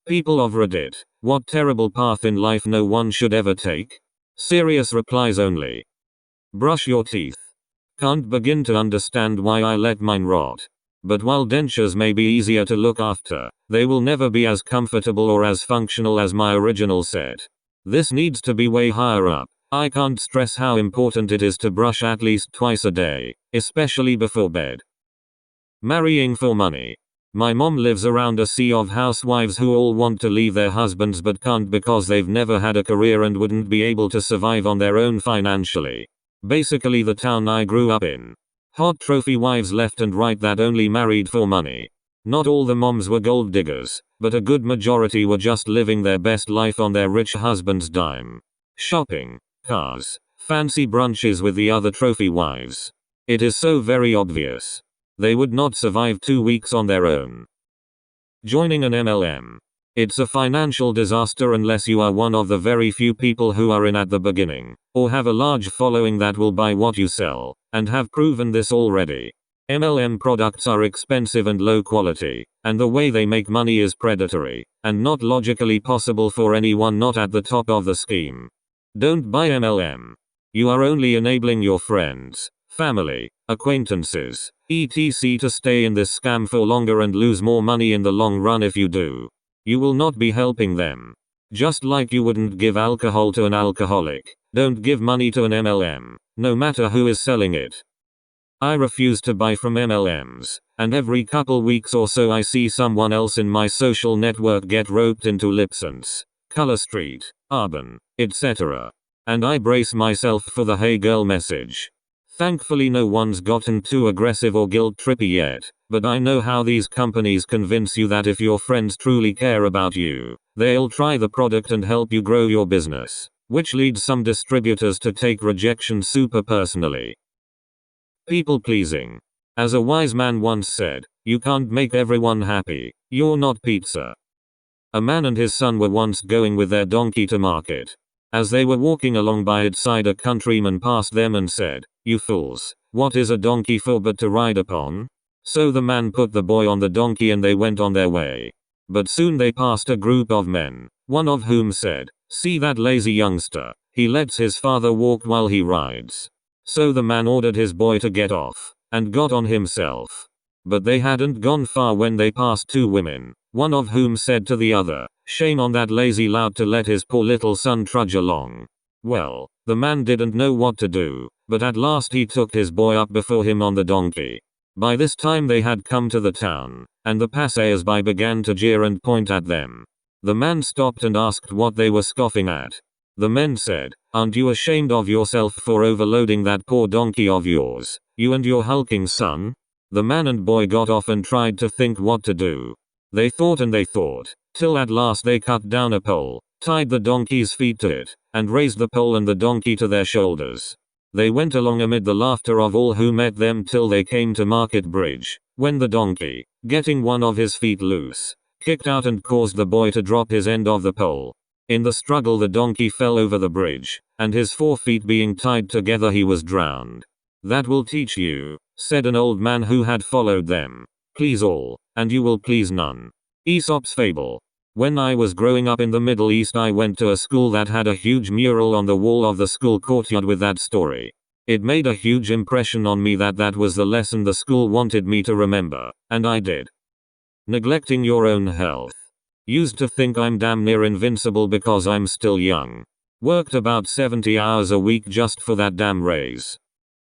People of Reddit, what terrible path in life no one should ever take? Serious replies only. Brush your teeth. Can't begin to understand why I let mine rot. But while dentures may be easier to look after, they will never be as comfortable or as functional as my original set. This needs to be way higher up. I can't stress how important it is to brush at least twice a day, especially before bed. Marrying for money. My mom lives around a sea of housewives who all want to leave their husbands but can't because they've never had a career and wouldn't be able to survive on their own financially. Basically the town I grew up in. Hot trophy wives left and right that only married for money. Not all the moms were gold diggers, but a good majority were just living their best life on their rich husband's dime. Shopping, cars, fancy brunches with the other trophy wives. It is so very obvious. They would not survive 2 weeks on their own. Joining an MLM. It's a financial disaster unless you are one of the very few people who are in at the beginning, or have a large following that will buy what you sell, and have proven this already. MLM products are expensive and low quality, and the way they make money is predatory, and not logically possible for anyone not at the top of the scheme. Don't buy MLM. You are only enabling your friends, family, acquaintances, etc. to stay in this scam for longer and lose more money in the long run if you do. You will not be helping them. Just like you wouldn't give alcohol to an alcoholic, don't give money to an MLM, no matter who is selling it. I refuse to buy from MLMs, and every couple weeks or so I see someone else in my social network get roped into Lipson's, Color Street, Arbonne, etc. And I brace myself for the hey girl message. Thankfully no one's gotten too aggressive or guilt-trippy yet, but I know how these companies convince you that if your friends truly care about you, they'll try the product and help you grow your business, which leads some distributors to take rejection super personally. People pleasing. As a wise man once said, you can't make everyone happy, you're not pizza. A man and his son were once going with their donkey to market. As they were walking along by its side, a countryman passed them and said, "You fools, what is a donkey for but to ride upon?" So the man put the boy on the donkey and they went on their way. But soon they passed a group of men, one of whom said, "See that lazy youngster, he lets his father walk while he rides." So the man ordered his boy to get off, and got on himself. But they hadn't gone far when they passed 2 women, one of whom said to the other, "Shame on that lazy lout to let his poor little son trudge along." Well, the man didn't know what to do, but at last he took his boy up before him on the donkey. By this time they had come to the town, and the passers-by began to jeer and point at them. The man stopped and asked what they were scoffing at. The men said, "Aren't you ashamed of yourself for overloading that poor donkey of yours, you and your hulking son?" The man and boy got off and tried to think what to do. They thought and they thought, till at last they cut down a pole, tied the donkey's feet to it, and raised the pole and the donkey to their shoulders. They went along amid the laughter of all who met them till they came to Market Bridge, when the donkey, getting one of his feet loose, kicked out and caused the boy to drop his end of the pole. In the struggle the donkey fell over the bridge, and his 4 feet being tied together he was drowned. "That will teach you," said an old man who had followed them. "Please all, and you will please none." Aesop's fable. When I was growing up in the Middle East I went to a school that had a huge mural on the wall of the school courtyard with that story. It made a huge impression on me that was the lesson the school wanted me to remember, and I did. Neglecting your own health. Used to think I'm damn near invincible because I'm still young. Worked about 70 hours a week just for that damn raise.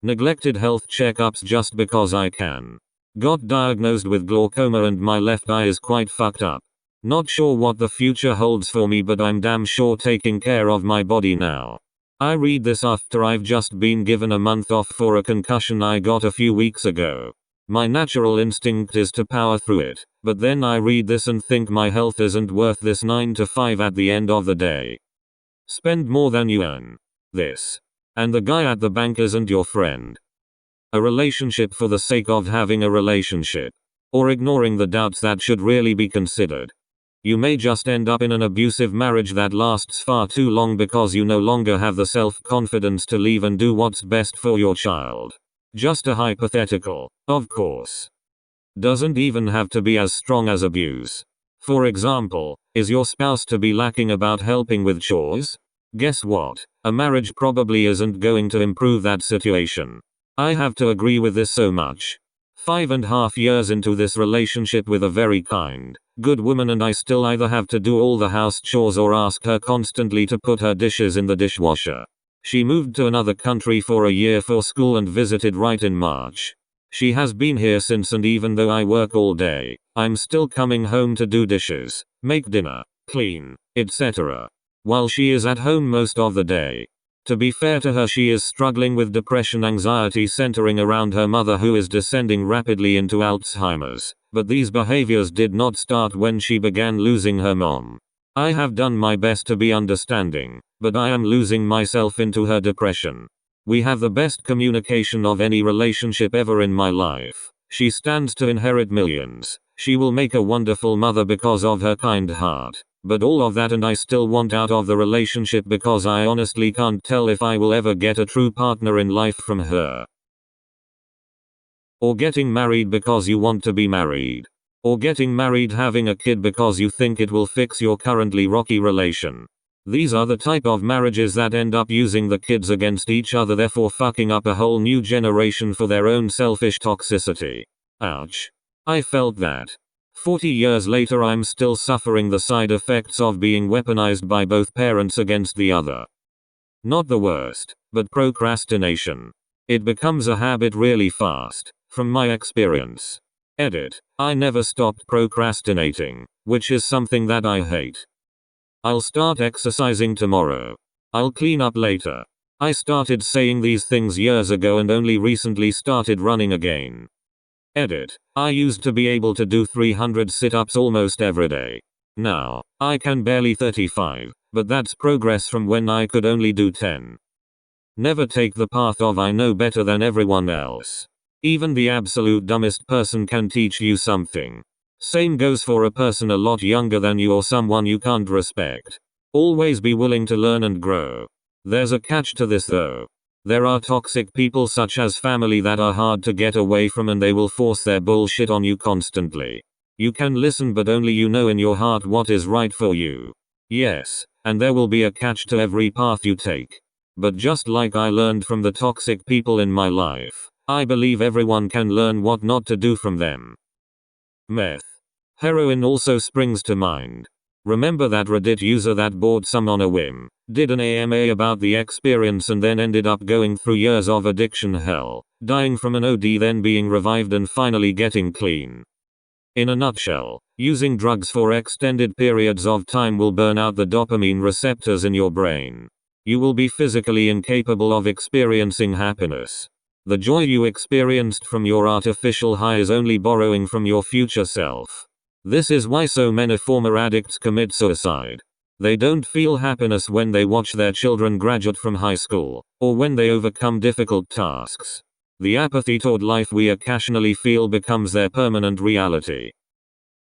Neglected health checkups just because I can. Got diagnosed with glaucoma and my left eye is quite fucked up. Not sure what the future holds for me, but I'm damn sure taking care of my body now. I read this after I've just been given a month off for a concussion I got a few weeks ago. My natural instinct is to power through it, but then I read this and think my health isn't worth this 9 to 5 at the end of the day. Spend more than you earn. This. And the guy at the bank isn't your friend. A relationship for the sake of having a relationship. Or ignoring the doubts that should really be considered. You may just end up in an abusive marriage that lasts far too long because you no longer have the self-confidence to leave and do what's best for your child. Just a hypothetical, of course. Doesn't even have to be as strong as abuse. For example, is your spouse to be lacking about helping with chores? Guess what? A marriage probably isn't going to improve that situation. I have to agree with this so much. 5.5 years into this relationship with a very kind, good woman, and I still either have to do all the house chores or ask her constantly to put her dishes in the dishwasher. She moved to another country for a year for school and visited right in March. She has been here since, and even though I work all day, I'm still coming home to do dishes, make dinner, clean, etc. while she is at home most of the day. To be fair to her, she is struggling with depression, anxiety centering around her mother who is descending rapidly into Alzheimer's, but these behaviors did not start when she began losing her mom. I have done my best to be understanding, but I am losing myself into her depression. We have the best communication of any relationship ever in my life. She stands to inherit millions. She will make a wonderful mother because of her kind heart. But all of that, and I still want out of the relationship because I honestly can't tell if I will ever get a true partner in life from her. Or getting married because you want to be married. Or getting married, having a kid because you think it will fix your currently rocky relation. These are the type of marriages that end up using the kids against each other, therefore fucking up a whole new generation for their own selfish toxicity. Ouch. I felt that. 40 years later, I'm still suffering the side effects of being weaponized by both parents against the other. Not the worst, but procrastination. It becomes a habit really fast, from my experience. Edit. I never stopped procrastinating, which is something that I hate. I'll start exercising tomorrow. I'll clean up later. I started saying these things years ago and only recently started running again. Edit. I used to be able to do 300 sit-ups almost every day. Now, I can barely 35, but that's progress from when I could only do 10. Never take the path of I know better than everyone else. Even the absolute dumbest person can teach you something. Same goes for a person a lot younger than you or someone you can't respect. Always be willing to learn and grow. There's a catch to this though. There are toxic people such as family that are hard to get away from, and they will force their bullshit on you constantly. You can listen, but only you know in your heart what is right for you. Yes, and there will be a catch to every path you take. But just like I learned from the toxic people in my life, I believe everyone can learn what not to do from them. Meth. Heroin also springs to mind. Remember that Reddit user that bought some on a whim, did an AMA about the experience, and then ended up going through years of addiction hell, dying from an OD, then being revived and finally getting clean. In a nutshell, using drugs for extended periods of time will burn out the dopamine receptors in your brain. You will be physically incapable of experiencing happiness. The joy you experienced from your artificial high is only borrowing from your future self. This is why so many former addicts commit suicide. They don't feel happiness when they watch their children graduate from high school, or when they overcome difficult tasks. The apathy toward life we occasionally feel becomes their permanent reality.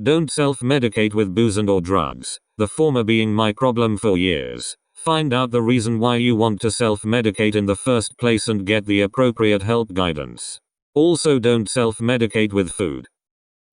Don't self-medicate with booze and or drugs, the former being my problem for years. Find out the reason why you want to self-medicate in the first place and get the appropriate help guidance. Also, don't self-medicate with food.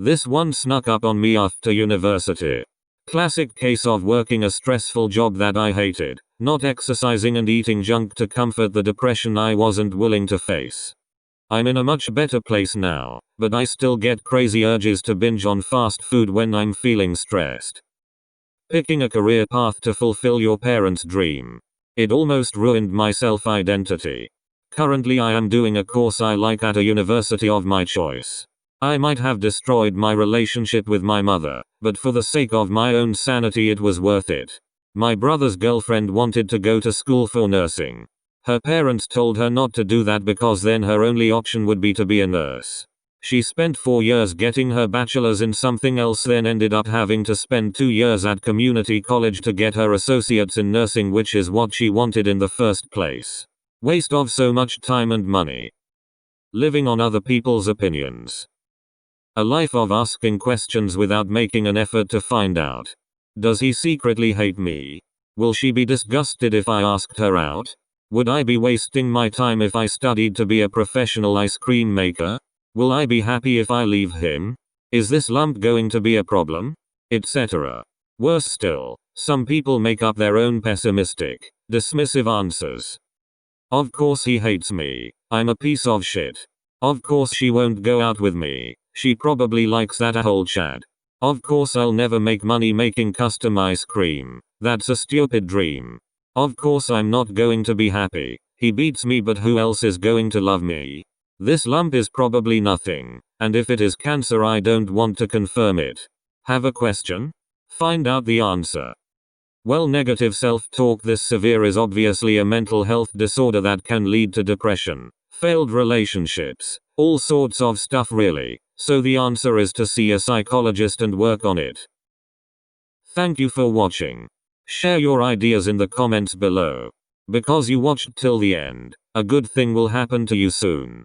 This one snuck up on me after university. Classic case of working a stressful job that I hated, not exercising and eating junk to comfort the depression I wasn't willing to face. I'm in a much better place now, but I still get crazy urges to binge on fast food when I'm feeling stressed. Picking a career path to fulfill your parents' dream. It almost ruined my self-identity. Currently I am doing a course I like at a university of my choice. I might have destroyed my relationship with my mother, but for the sake of my own sanity it was worth it. My brother's girlfriend wanted to go to school for nursing. Her parents told her not to do that because then her only option would be to be a nurse. She spent 4 years getting her bachelor's in something else, then ended up having to spend 2 years at community college to get her associates in nursing, which is what she wanted in the first place. Waste of so much time and money. Living on other people's opinions. A life of asking questions without making an effort to find out. Does he secretly hate me? Will she be disgusted if I asked her out? Would I be wasting my time if I studied to be a professional ice cream maker? Will I be happy if I leave him? Is this lump going to be a problem? etc. Worse still, some people make up their own pessimistic, dismissive answers. Of course he hates me. I'm a piece of shit. Of course she won't go out with me. She probably likes that whole Chad. Of course I'll never make money making custom ice cream. That's a stupid dream. Of course I'm not going to be happy. He beats me, but who else is going to love me? This lump is probably nothing. And if it is cancer, I don't want to confirm it. Have a question? Find out the answer. Well, negative self-talk this severe is obviously a mental health disorder that can lead to depression, failed relationships, all sorts of stuff really. So the answer is to see a psychologist and work on it. Thank you for watching. Share your ideas in the comments below. Because you watched till the end, a good thing will happen to you soon.